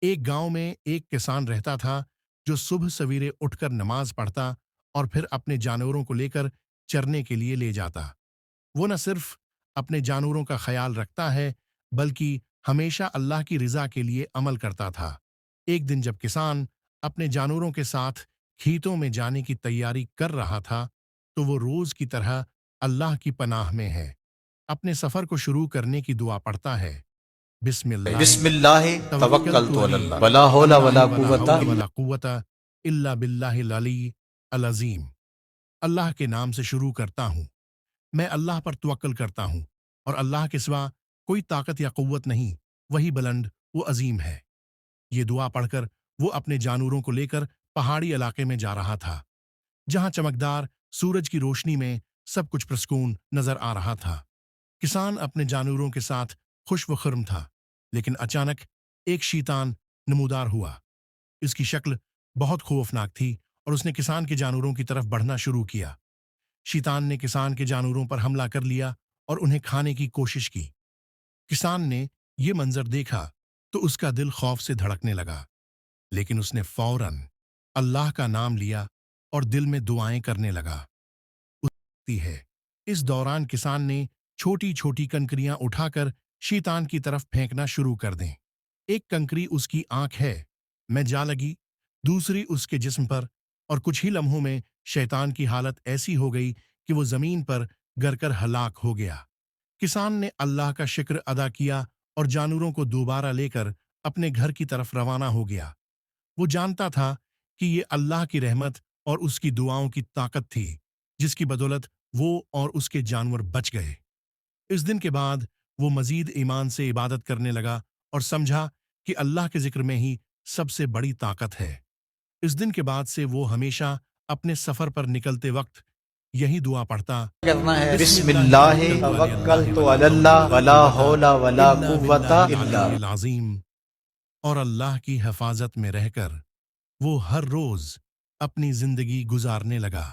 ایک گاؤں میں ایک کسان رہتا تھا جو صبح سویرے اٹھ کر نماز پڑھتا اور پھر اپنے جانوروں کو لے کر چرنے کے لیے لے جاتا۔ وہ نہ صرف اپنے جانوروں کا خیال رکھتا ہے بلکہ ہمیشہ اللہ کی رضا کے لیے عمل کرتا تھا۔ ایک دن جب کسان اپنے جانوروں کے ساتھ کھیتوں میں جانے کی تیاری کر رہا تھا تو وہ روز کی طرح اللہ کی پناہ میں ہے اپنے سفر کو شروع کرنے کی دعا پڑھتا ہے۔ بسم اللہ بسم اللہ توکلت توکلت علی علی اللہ ولا حول ولا قوت حول ولا قوت الا باللہ العلی العظیم۔ اللہ کے نام سے شروع کرتا ہوں، میں اللہ پر توکل کرتا ہوں اور اللہ کے سوا کوئی طاقت یا قوت نہیں، وہی بلند وہ عظیم ہے۔ یہ دعا پڑھ کر وہ اپنے جانوروں کو لے کر پہاڑی علاقے میں جا رہا تھا جہاں چمکدار سورج کی روشنی میں سب کچھ پرسکون نظر آ رہا تھا۔ کسان اپنے جانوروں کے ساتھ خوش و خرم تھا، لیکن اچانک ایک شیطان نمودار ہوا۔ اس کی شکل بہت خوفناک تھی اور اس نے کسان کے جانوروں کی طرف بڑھنا شروع کیا۔ شیطان نے کسان کے جانوروں پر حملہ کر لیا اور انہیں کھانے کی کوشش کی۔ کسان نے یہ منظر دیکھا تو اس کا دل خوف سے دھڑکنے لگا، لیکن اس نے فوراً اللہ کا نام لیا اور دل میں دعائیں کرنے لگا۔ اس دوران کسان نے چھوٹی چھوٹی کنکریاں اٹھا کر شیطان کی طرف پھینکنا شروع کر دیں۔ ایک کنکری اس کی آنکھ میں جا لگی، دوسری اس کے جسم پر، اور کچھ ہی لمحوں میں شیطان کی حالت ایسی ہو گئی کہ وہ زمین پر گر کر ہلاک ہو گیا۔ کسان نے اللہ کا شکر ادا کیا اور جانوروں کو دوبارہ لے کر اپنے گھر کی طرف روانہ ہو گیا۔ وہ جانتا تھا کہ یہ اللہ کی رحمت اور اس کی دعاؤں کی طاقت تھی جس کی بدولت وہ اور اس کے جانور بچ گئے۔ اس دن کے بعد وہ مزید ایمان سے عبادت کرنے لگا اور سمجھا کہ اللہ کے ذکر میں ہی سب سے بڑی طاقت ہے۔ اس دن کے بعد سے وہ ہمیشہ اپنے سفر پر نکلتے وقت یہی دعا پڑھتا کرنا ہے بسم اللہ توکلت علی اللہ ولا حول ولا قوت الا العظیم، اور اللہ کی حفاظت میں رہ کر وہ ہر روز اپنی زندگی گزارنے لگا۔